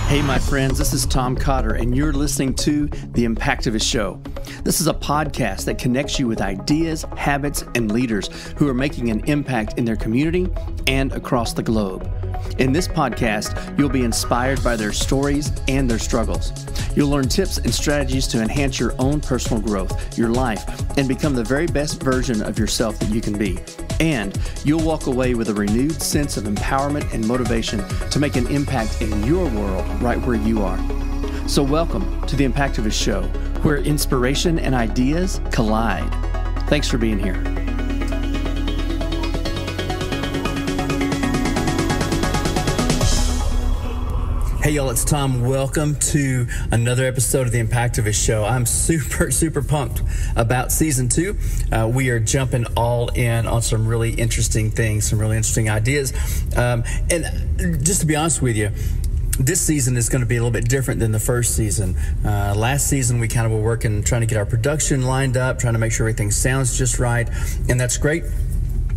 Hey, my friends, this is Tom Cotter, and you're listening to The Impactivist Show. This is a podcast that connects you with ideas, habits, and leaders who are making an impact in their community and across the globe. In this podcast, you'll be inspired by their stories and their struggles. You'll learn tips and strategies to enhance your own personal growth, your life, and become the very best version of yourself that you can be. And you'll walk away with a renewed sense of empowerment and motivation to make an impact in your world right where you are. So welcome to The Impactivist Show, where inspiration and ideas collide. Thanks for being here. Hey y'all, it's Tom. Welcome to another episode of The Impactivist Show. I'm super pumped about season 2. We are jumping all in on some really interesting things, some really interesting ideas. And just to be honest with you, this season is going to be a little bit different than the first season. Last season, we kind of were working, trying to get our production lined up, trying to make sure everything sounds just right, and that's great.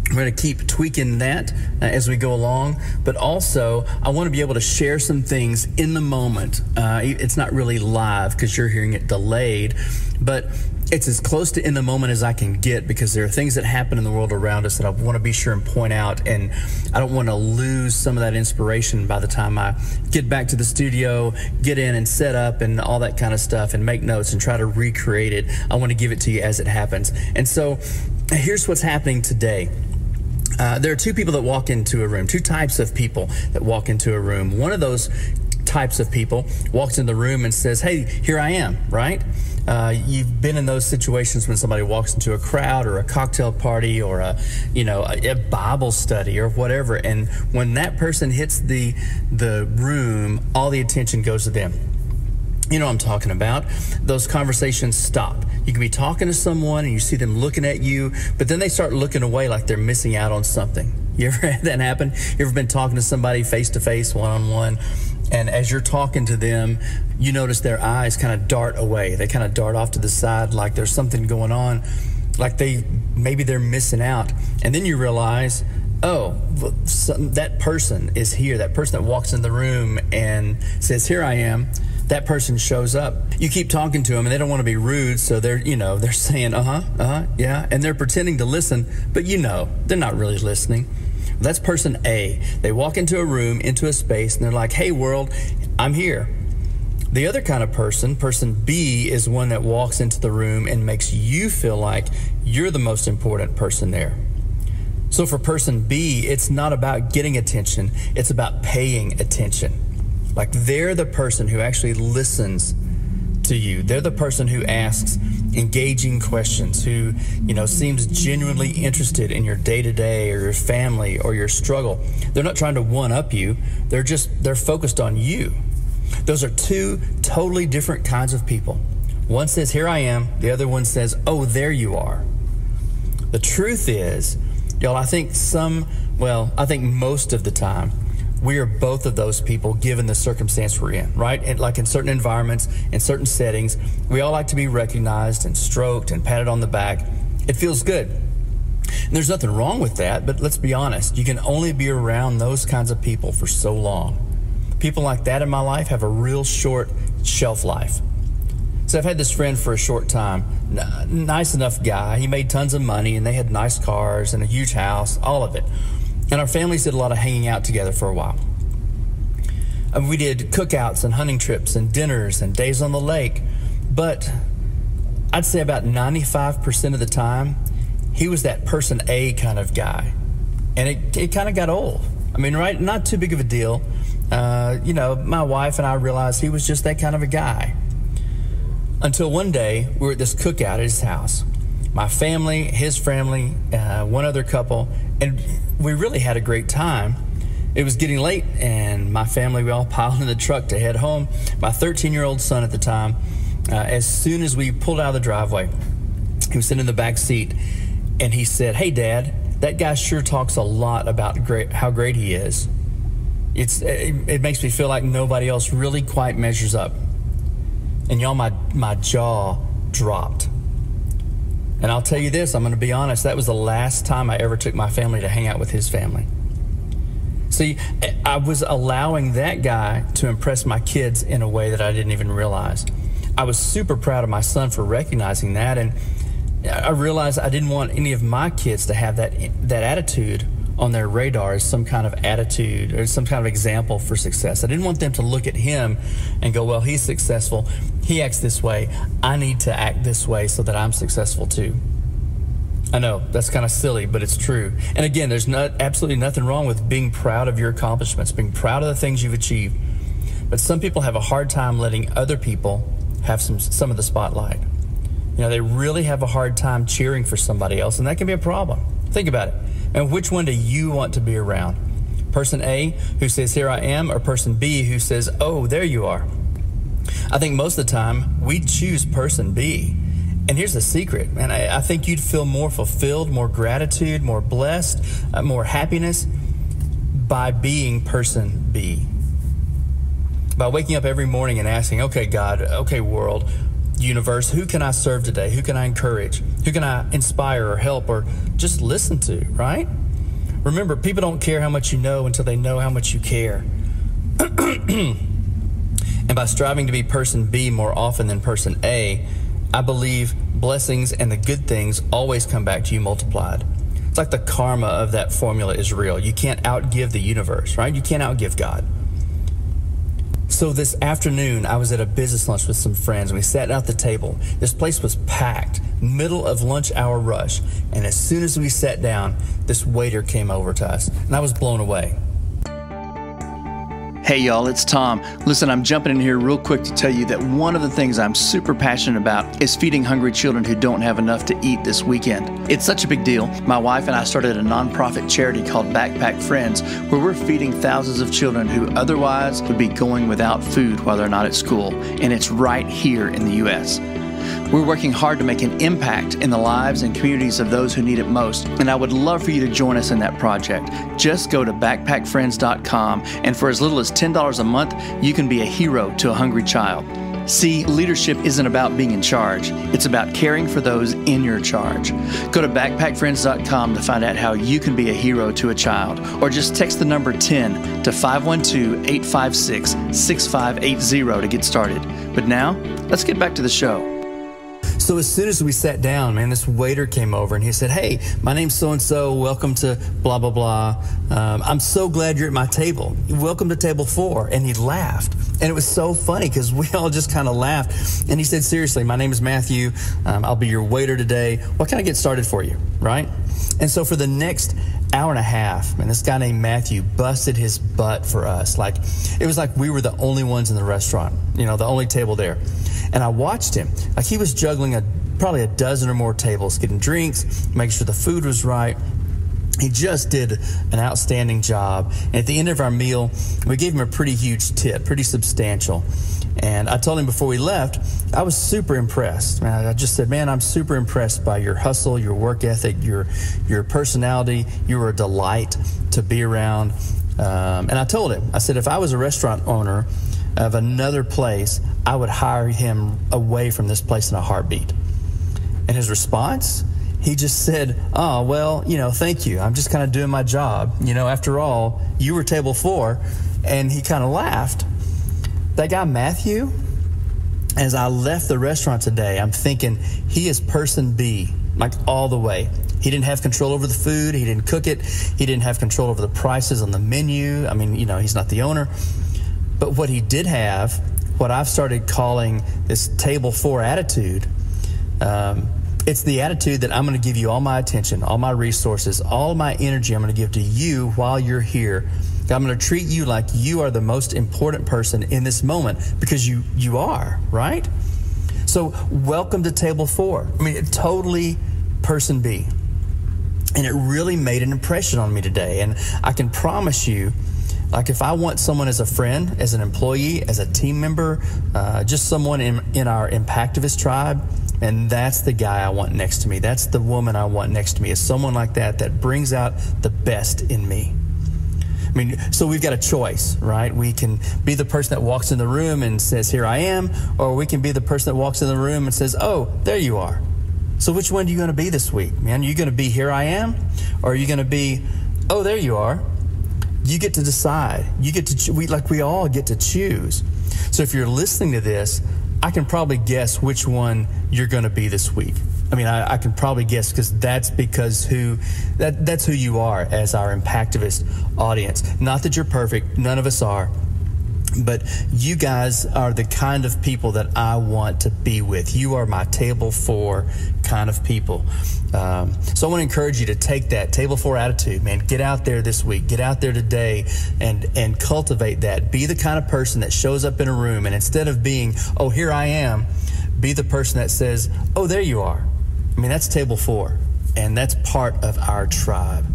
We're going to keep tweaking that as we go along, but also I want to be able to share some things in the moment. It's not really live because you're hearing it delayed, but it's as close to in the moment as I can get because there are things that happen in the world around us that I want to be sure and point out, and I don't want to lose some of that inspiration by the time I get back to the studio, get in and set up and all that kind of stuff and make notes and try to recreate it. I want to give it to you as it happens. And so here's what's happening today. There are two people that walk into a room, two types of people that walk into a room. One of those types of people walks in the room and says, hey, here I am, right? You've been in those situations when somebody walks into a crowd or a cocktail party or a Bible study or whatever, and when that person hits the room, all the attention goes to them. You know what I'm talking about. Those conversations stop. You can be talking to someone and you see them looking at you, but then they start looking away like they're missing out on something. You ever had that happen? You ever been talking to somebody face to face, one-on-one, and as you're talking to them, you notice their eyes kind of dart away. They kind of dart off to the side like there's something going on, like maybe they're missing out. And then you realize, oh, that person is here. That person that walks in the room and says, here I am. That person shows up. You keep talking to them and they don't want to be rude, so they're saying, yeah, and they're pretending to listen, but they're not really listening. That's person A. They walk into a room, into a space, and they're like, hey world, I'm here. The other kind of person B, is one that walks into the room and makes you feel like you're the most important person there. So for person B, it's not about getting attention, it's about paying attention. Like they're the person who actually listens to you. They're the person who asks engaging questions, who, seems genuinely interested in your day-to-day or your family or your struggle. They're not trying to one-up you. They're focused on you. Those are two totally different kinds of people. One says, here I am. The other one says, oh, there you are. The truth is, y'all, I think most of the time, we are both of those people given the circumstance we're in, right? And like in certain environments, in certain settings, we all like to be recognized and stroked and patted on the back. It feels good. And there's nothing wrong with that, but let's be honest. You can only be around those kinds of people for so long. People like that in my life have a real short shelf life. So I've had this friend for a short time, nice enough guy. He made tons of money and they had nice cars and a huge house, all of it. And our families did a lot of hanging out together for a while. And we did cookouts and hunting trips and dinners and days on the lake. But I'd say about 95% of the time, he was that person A kind of guy. And it kind of got old. I mean, right? Not too big of a deal. My wife and I realized he was just that kind of a guy. Until one day, we were at this cookout at his house. My family, his family, one other couple, and we really had a great time. It was getting late, and my family, we all piled in the truck to head home. My 13-year-old son at the time, as soon as we pulled out of the driveway, he was sitting in the back seat, and he said, hey, Dad, that guy sure talks a lot about how great he is. It makes me feel like nobody else really quite measures up. And y'all, my jaw dropped. And I'll tell you this, I'm going to be honest, that was the last time I ever took my family to hang out with his family. See, I was allowing that guy to impress my kids in a way that I didn't even realize. I was super proud of my son for recognizing that, and I realized I didn't want any of my kids to have that attitude on their radar as some kind of attitude or some kind of example for success. I didn't want them to look at him and go, well, he's successful. He acts this way. I need to act this way so that I'm successful too. I know that's kind of silly, but it's true. And again, there's absolutely nothing wrong with being proud of your accomplishments, being proud of the things you've achieved. But some people have a hard time letting other people have some of the spotlight. You know, they really have a hard time cheering for somebody else, and that can be a problem. Think about it. And which one do you want to be around? Person A who says, here I am, or person B who says, oh, there you are? I think most of the time we choose person B. And here's the secret, man. I think you'd feel more fulfilled, more gratitude, more blessed, more happiness by being person B. By waking up every morning and asking, okay, God, okay, world, universe, who can I serve today? Who can I encourage? Who can I inspire or help or just listen to, right? Remember, people don't care how much you know until they know how much you care. And by striving to be person B more often than person A, I believe blessings and the good things always come back to you multiplied. It's like the karma of that formula is real. You can't outgive the universe, right? You can't outgive God. So this afternoon, I was at a business lunch with some friends, and we sat at the table. This place was packed, middle of lunch hour rush. And as soon as we sat down, this waiter came over to us, and I was blown away. Hey y'all, it's Tom. Listen, I'm jumping in here real quick to tell you that one of the things I'm super passionate about is feeding hungry children who don't have enough to eat this weekend. It's such a big deal. My wife and I started a nonprofit charity called Backpack Friends, where we're feeding thousands of children who otherwise would be going without food while they're not at school. And it's right here in the U.S. We're working hard to make an impact in the lives and communities of those who need it most, and I would love for you to join us in that project. Just go to backpackfriends.com, and for as little as $10 a month, you can be a hero to a hungry child. See, leadership isn't about being in charge. It's about caring for those in your charge. Go to backpackfriends.com to find out how you can be a hero to a child, or just text the number 10 to 512-856-6580 to get started. But now, let's get back to the show. So as soon as we sat down, man, this waiter came over and he said, hey, my name's so-and-so. Welcome to blah, blah, blah. I'm so glad you're at my table. Welcome to table 4. And he laughed. And it was so funny because we all just kind of laughed. And he said, seriously, my name is Matthew. I'll be your waiter today. What can I get started for you, right? And so for the next hour and a half, man, this guy named Matthew busted his butt for us. Like, it was like we were the only ones in the restaurant, you know, the only table there. And I watched him. Like, he was juggling probably a dozen or more tables, getting drinks, making sure the food was right. He just did an outstanding job. And at the end of our meal, we gave him a pretty huge tip, pretty substantial. And I told him before we left, I was super impressed. Man, I just said, man, I'm super impressed by your hustle, your work ethic, your personality. You were a delight to be around. And I told him, I said, if I was a restaurant owner of another place, I would hire him away from this place in a heartbeat. And his response, he just said, oh, well, you know, thank you. I'm just kind of doing my job. You know, after all, you were table 4. And he kind of laughed. That guy, Matthew, as I left the restaurant today, I'm thinking he is person B, like all the way. He didn't have control over the food. He didn't cook it. He didn't have control over the prices on the menu. I mean, you know, he's not the owner. But what he did have, what I've started calling this table 4 attitude, it's the attitude that I'm going to give you all my attention, all my resources, all my energy I'm going to give to you while you're here. I'm going to treat you like you are the most important person in this moment, because you are, right? So welcome to table 4. I mean, totally person B. And it really made an impression on me today. And I can promise you, like, if I want someone as a friend, as an employee, as a team member, just someone in our Impactivist tribe, and that's the guy I want next to me. That's the woman I want next to me, is someone like that brings out the best in me. I mean, so we've got a choice, right? We can be the person that walks in the room and says, here I am, or we can be the person that walks in the room and says, oh, there you are. So which one are you going to be this week, man? Are you going to be here I am, or are you going to be, oh, there you are? You get to decide. You get to we all get to choose. So if you're listening to this, I can probably guess which one you're going to be this week. I mean, I can probably guess that's who you are as our Impactivist audience. Not that you're perfect. None of us are. But you guys are the kind of people that I want to be with. You are my table 4 kind of people. So I want to encourage you to take that table 4 attitude, man. Get out there this week. Get out there today and cultivate that. Be the kind of person that shows up in a room, and instead of being, oh, here I am, be the person that says, oh, there you are. I mean, that's table 4, and that's part of our tribe.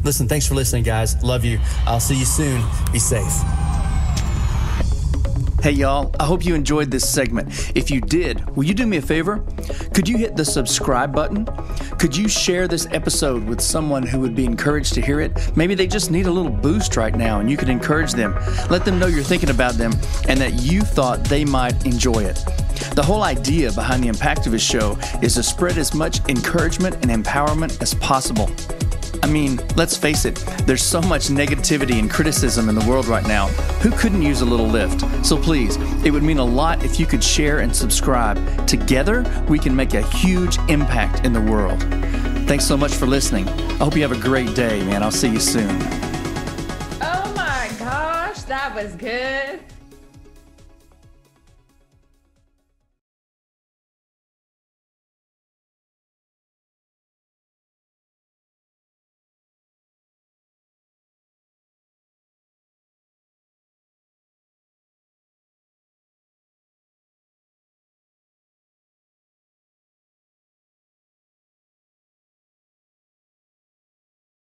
Listen, thanks for listening, guys. Love you. I'll see you soon. Be safe. Hey y'all, I hope you enjoyed this segment. If you did, will you do me a favor? Could you hit the subscribe button? Could you share this episode with someone who would be encouraged to hear it? Maybe they just need a little boost right now and you could encourage them. Let them know you're thinking about them and that you thought they might enjoy it. The whole idea behind the Impactivist Show is to spread as much encouragement and empowerment as possible. I mean, let's face it, there's so much negativity and criticism in the world right now. Who couldn't use a little lift? So please, it would mean a lot if you could share and subscribe. Together, we can make a huge impact in the world. Thanks so much for listening. I hope you have a great day, man. I'll see you soon. Oh my gosh, that was good.